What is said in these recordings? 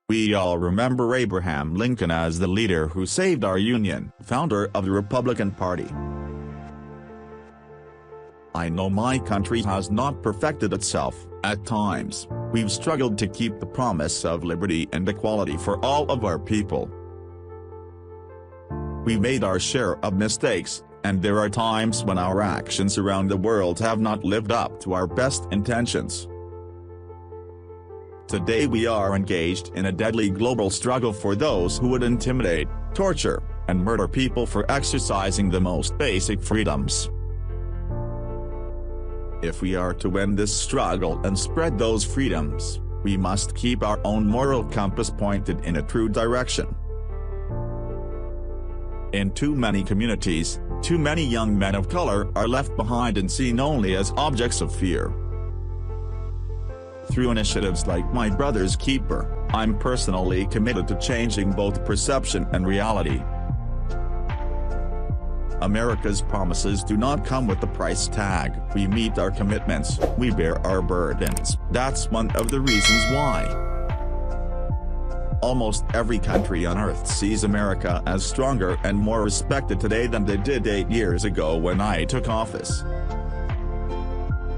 We all remember Abraham Lincoln as the leader who saved our Union, founder of the Republican Party. I know my country has not perfected itself. At times, we've struggled to keep the promise of liberty and equality for all of our people. We made our share of mistakes, and there are times when our actions around the world have not lived up to our best intentions. Today we are engaged in a deadly global struggle for those who would intimidate, torture, and murder people for exercising the most basic freedoms. If we are to win this struggle and spread those freedoms, we must keep our own moral compass pointed in a true direction. In too many communities, too many young men of color are left behind and seen only as objects of fear. Through initiatives like My Brother's Keeper, I'm personally committed to changing both perception and reality. America's promises do not come with a price tag. We meet our commitments, we bear our burdens. That's one of the reasons why almost every country on Earth sees America as stronger and more respected today than they did 8 years ago when I took office.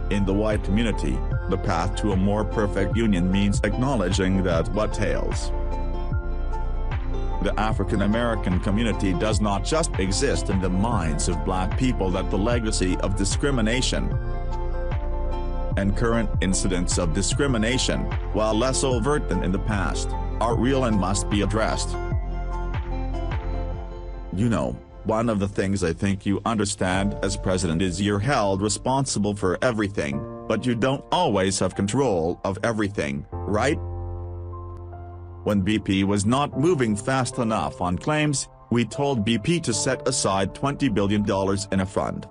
In the white community, the path to a more perfect union means acknowledging that what ails the African American community does not just exist in the minds of black people, that the legacy of discrimination and current incidents of discrimination, while less overt than in the past, are real and must be addressed. You know, one of the things I think you understand as president is you're held responsible for everything, but you don't always have control of everything, right? When BP was not moving fast enough on claims, we told BP to set aside $20 billion in a fund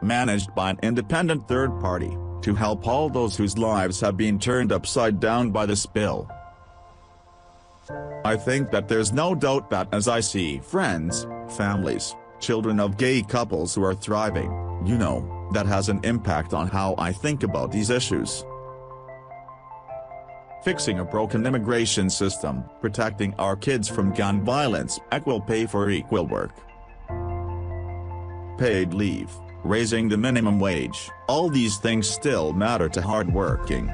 managed by an independent third party, to help all those whose lives have been turned upside down by the spill. I think that there's no doubt that as I see friends, families, children of gay couples who are thriving, you know, that has an impact on how I think about these issues. Fixing a broken immigration system, protecting our kids from gun violence, equal pay for equal work, paid leave, raising the minimum wage, all these things still matter to hardworking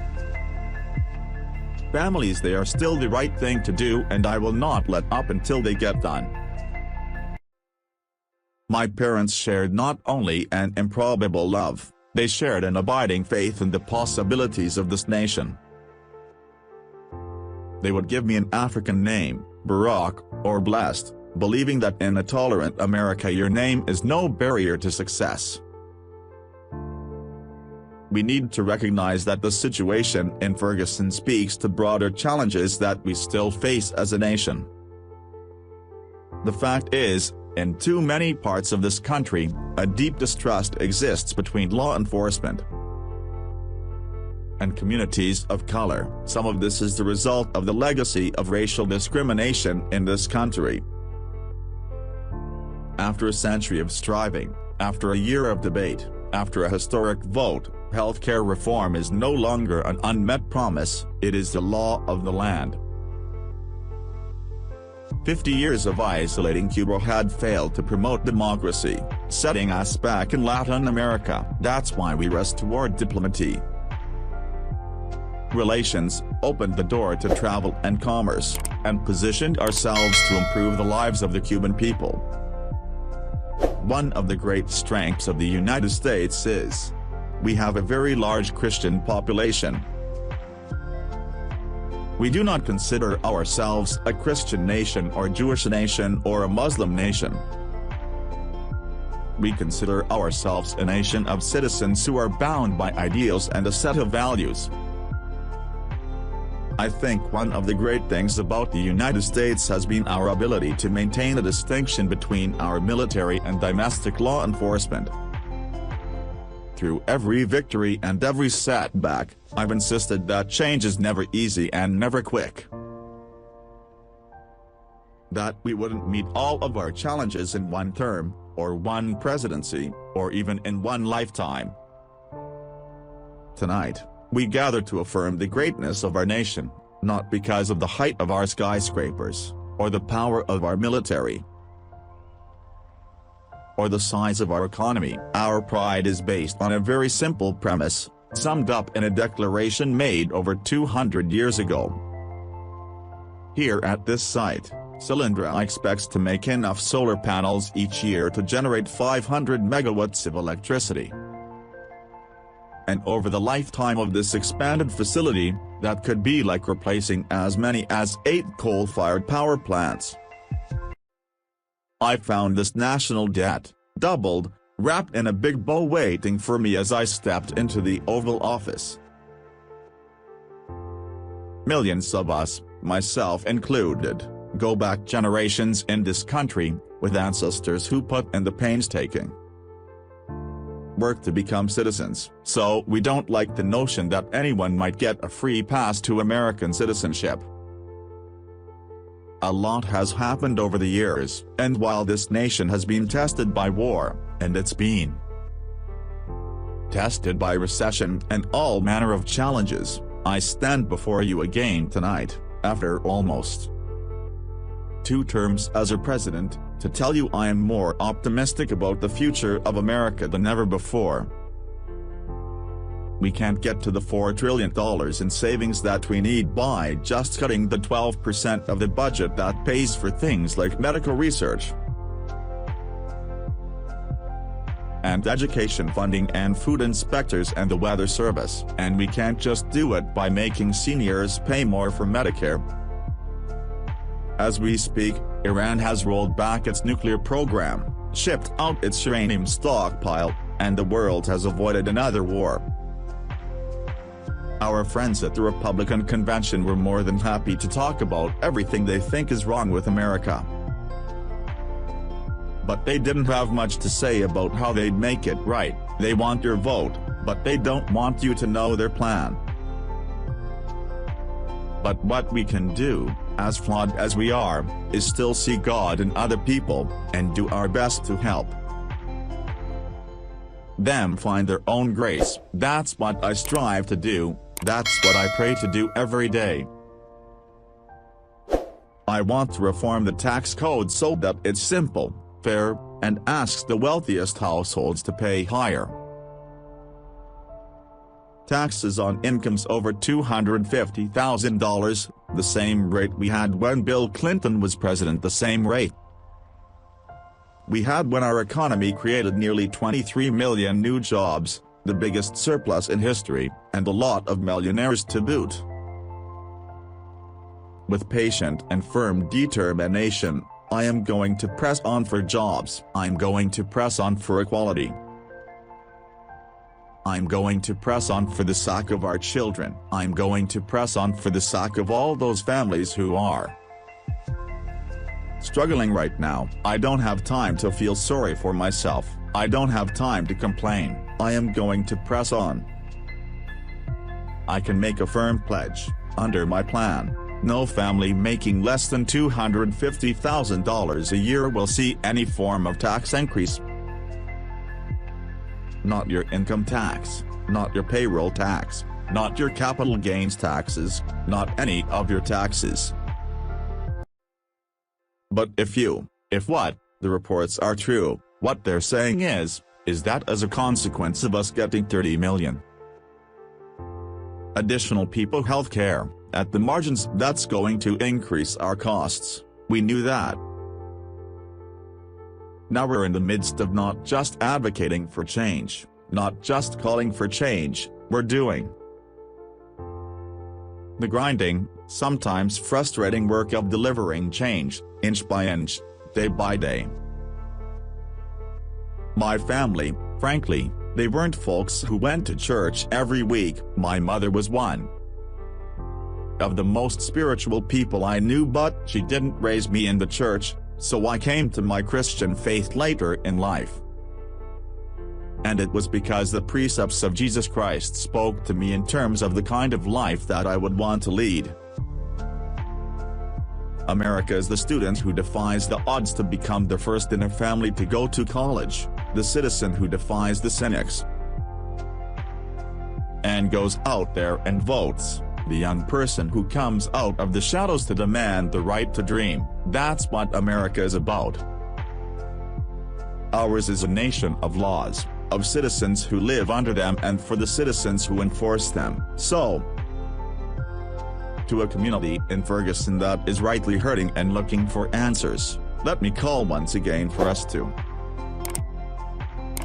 families. They are still the right thing to do, and I will not let up until they get done. My parents shared not only an improbable love, they shared an abiding faith in the possibilities of this nation. They would give me an African name, Barack, or Blessed, believing that in a tolerant America your name is no barrier to success. We need to recognize that the situation in Ferguson speaks to broader challenges that we still face as a nation. The fact is, in too many parts of this country, a deep distrust exists between law enforcement and communities of color. Some of this is the result of the legacy of racial discrimination in this country. After a century of striving, after a year of debate, after a historic vote, healthcare reform is no longer an unmet promise, it is the law of the land. 50 years of isolating Cuba had failed to promote democracy, setting us back in Latin America. That's why we restored diplomacy relations, opened the door to travel and commerce, and positioned ourselves to improve the lives of the Cuban people. One of the great strengths of the United States is we have a very large Christian population. We do not consider ourselves a Christian nation or Jewish nation or a Muslim nation. We consider ourselves a nation of citizens who are bound by ideals and a set of values. I think one of the great things about the United States has been our ability to maintain a distinction between our military and domestic law enforcement. Through every victory and every setback, I've insisted that change is never easy and never quick. That we wouldn't meet all of our challenges in one term, or one presidency, or even in one lifetime. Tonight, we gather to affirm the greatness of our nation, Not because of the height of our skyscrapers, or the power of our military, or the size of our economy. Our pride is based on a very simple premise, summed up in a declaration made over 200 years ago. Here at this site, Solyndra expects to make enough solar panels each year to generate 500 megawatts of electricity. And over the lifetime of this expanded facility, that could be like replacing as many as 8 coal-fired power plants. I found this national debt, doubled, wrapped in a big bow waiting for me as I stepped into the Oval Office. Millions of us, myself included, go back generations in this country, with ancestors who put in the painstaking work to become citizens. So we don't like the notion that anyone might get a free pass to American citizenship. A lot has happened over the years, and while this nation has been tested by war, and it's been tested by recession and all manner of challenges, I stand before you again tonight, after almost 2 terms as a president, to tell you I am more optimistic about the future of America than ever before. We can't get to the $4 trillion in savings that we need by just cutting the 12% of the budget that pays for things like medical research and education funding and food inspectors and the weather service. And we can't just do it by making seniors pay more for Medicare. As we speak, Iran has rolled back its nuclear program, shipped out its uranium stockpile, and the world has avoided another war. Our friends at the Republican convention were more than happy to talk about everything they think is wrong with America. But they didn't have much to say about how they'd make it right. They want your vote, but they don't want you to know their plan. But what we can do, as flawed as we are, is still see God in other people, and do our best to help them find their own grace. That's what I strive to do, that's what I pray to do every day. I want to reform the tax code so that it's simple, fair, and asks the wealthiest households to pay higher taxes on incomes over $250,000, the same rate we had when Bill Clinton was president, the same rate we had when our economy created nearly 23 million new jobs, the biggest surplus in history, and a lot of millionaires to boot. With patient and firm determination, I am going to press on for jobs. I'm going to press on for equality. I'm going to press on for the sake of our children. I'm going to press on for the sake of all those families who are struggling right now. I don't have time to feel sorry for myself. I don't have time to complain. I am going to press on. I can make a firm pledge, under my plan, no family making less than $250,000 a year will see any form of tax increase. Not your income tax, not your payroll tax, not your capital gains taxes, not any of your taxes. But if what the reports are true, what they're saying is that as a consequence of us getting 30 million additional people healthcare, at the margins that's going to increase our costs. We knew that. Now we're in the midst of not just advocating for change, not just calling for change, we're doing the grinding, sometimes frustrating work of delivering change, inch by inch, day by day. My family, frankly, they weren't folks who went to church every week. My mother was one of the most spiritual people I knew, but she didn't raise me in the church, so I came to my Christian faith later in life. And it was because the precepts of Jesus Christ spoke to me in terms of the kind of life that I would want to lead. America is the student who defies the odds to become the first in a family to go to college, the citizen who defies the cynics and goes out there and votes, the young person who comes out of the shadows to demand the right to dream. That's what America is about. Ours is a nation of laws, of citizens who live under them and for the citizens who enforce them. So, to a community in Ferguson that is rightly hurting and looking for answers, let me call once again for us to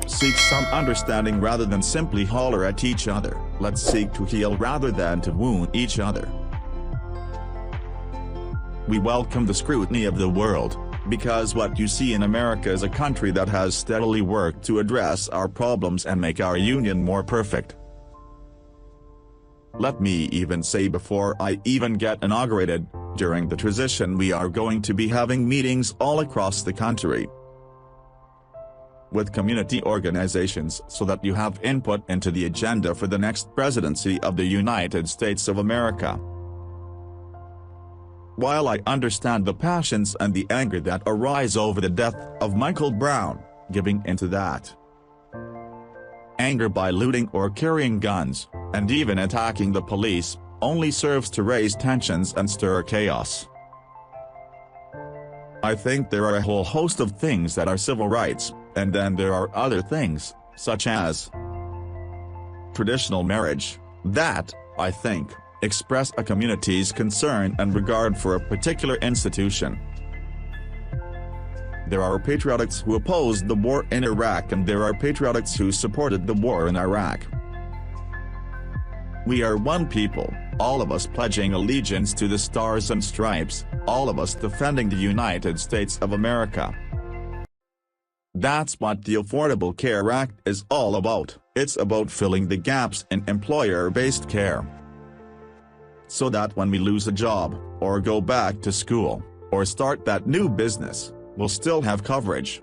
seek some understanding rather than simply holler at each other. Let's seek to heal rather than to wound each other. We welcome the scrutiny of the world, because what you see in America is a country that has steadily worked to address our problems and make our union more perfect. Let me even say, before I even get inaugurated, during the transition we are going to be having meetings all across the country with community organizations so that you have input into the agenda for the next presidency of the United States of America. While I understand the passions and the anger that arise over the death of Michael Brown, giving into that anger by looting or carrying guns, and even attacking the police, only serves to raise tensions and stir chaos. I think there are a whole host of things that are civil rights, and then there are other things, such as traditional marriage, that, I think, express a community's concern and regard for a particular institution. There are patriots who opposed the war in Iraq and there are patriots who supported the war in Iraq. We are one people, all of us pledging allegiance to the Stars and Stripes, all of us defending the United States of America. That's what the Affordable Care Act is all about. It's about filling the gaps in employer-based care, so that when we lose a job, or go back to school, or start that new business, we'll still have coverage.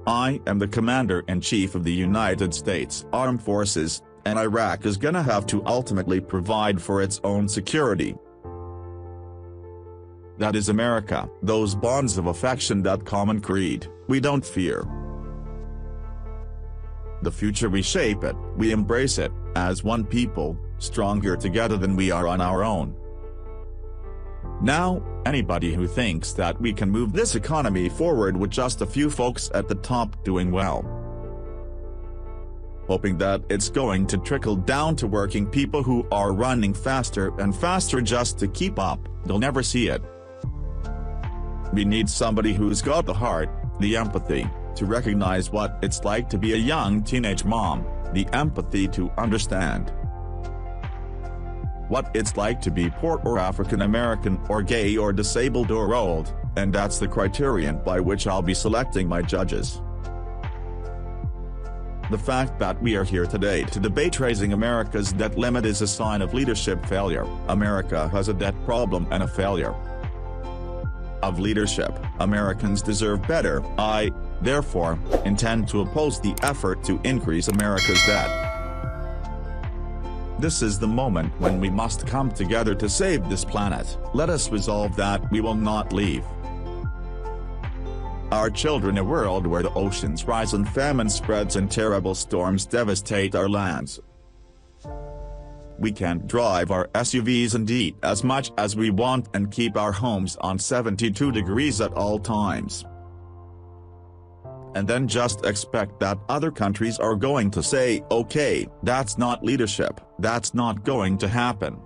I am the Commander-in-Chief of the United States Armed Forces, and Iraq is gonna have to ultimately provide for its own security. That is America. Those bonds of affection, that common creed, we don't fear. The future, we shape it, we embrace it, as one people, stronger together than we are on our own. Now, anybody who thinks that we can move this economy forward with just a few folks at the top doing well, hoping that it's going to trickle down to working people who are running faster and faster just to keep up, they'll never see it. We need somebody who's got the heart, the empathy, to recognize what it's like to be a young teenage mom, the empathy to understand what it's like to be poor or African American or gay or disabled or old, and that's the criterion by which I'll be selecting my judges. The fact that we are here today to debate raising America's debt limit is a sign of leadership failure. America has a debt problem and a failure of leadership. Americans deserve better. I, therefore, intend to oppose the effort to increase America's debt. This is the moment when we must come together to save this planet. Let us resolve that we will not leave our children a world where the oceans rise and famine spreads and terrible storms devastate our lands. We can't drive our SUVs and eat as much as we want and keep our homes on 72 degrees at all times, and then just expect that other countries are going to say, okay. That's not leadership. That's not going to happen.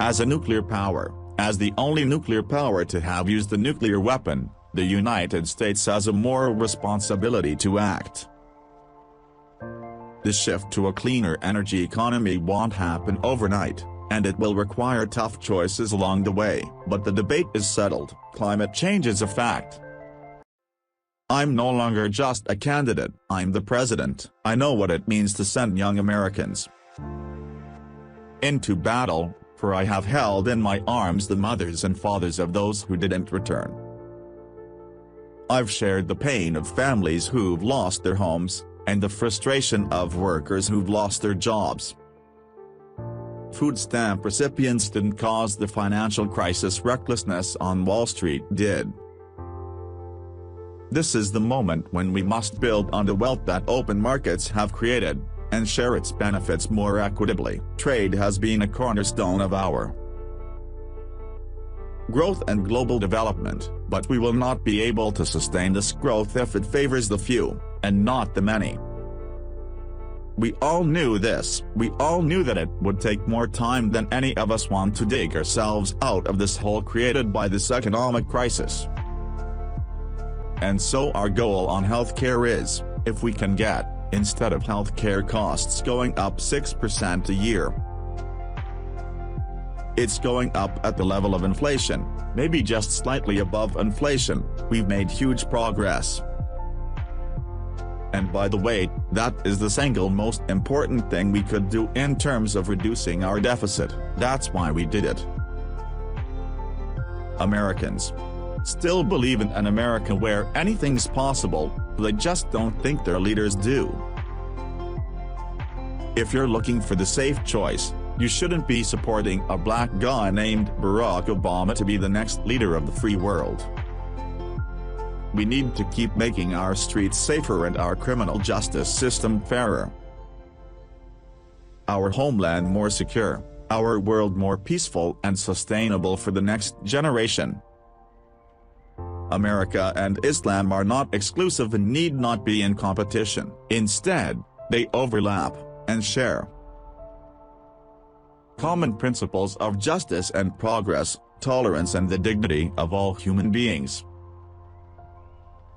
As a nuclear power, as the only nuclear power to have used the nuclear weapon, the United States has a moral responsibility to act. The shift to a cleaner energy economy won't happen overnight, and it will require tough choices along the way, but the debate is settled. Climate change is a fact. I'm no longer just a candidate, I'm the president. I know what it means to send young Americans into battle, for I have held in my arms the mothers and fathers of those who didn't return. I've shared the pain of families who've lost their homes, and the frustration of workers who've lost their jobs. Food stamp recipients didn't cause the financial crisis, recklessness on Wall Street did. This is the moment when we must build on the wealth that open markets have created, and share its benefits more equitably. Trade has been a cornerstone of our growth and global development, but we will not be able to sustain this growth if it favors the few, and not the many. We all knew this. We all knew that it would take more time than any of us want to dig ourselves out of this hole created by this economic crisis. And so our goal on healthcare is, if we can get, instead of healthcare costs going up 6% a year, it's going up at the level of inflation, maybe just slightly above inflation. We've made huge progress. And by the way, that is the single most important thing we could do in terms of reducing our deficit. That's why we did it. Americans still believe in an America where anything's possible, they just don't think their leaders do. If you're looking for the safe choice, you shouldn't be supporting a black guy named Barack Obama to be the next leader of the free world. We need to keep making our streets safer and our criminal justice system fairer, our homeland more secure, our world more peaceful and sustainable for the next generation. America and Islam are not exclusive and need not be in competition. Instead, they overlap and share common principles of justice and progress, tolerance and the dignity of all human beings.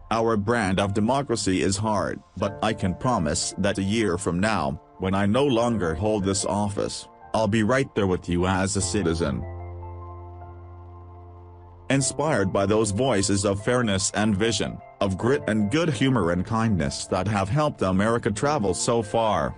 Our brand of democracy is hard, but I can promise that a year from now, when I no longer hold this office, I'll be right there with you as a citizen. Inspired by those voices of fairness and vision, of grit and good humor and kindness that have helped America travel so far.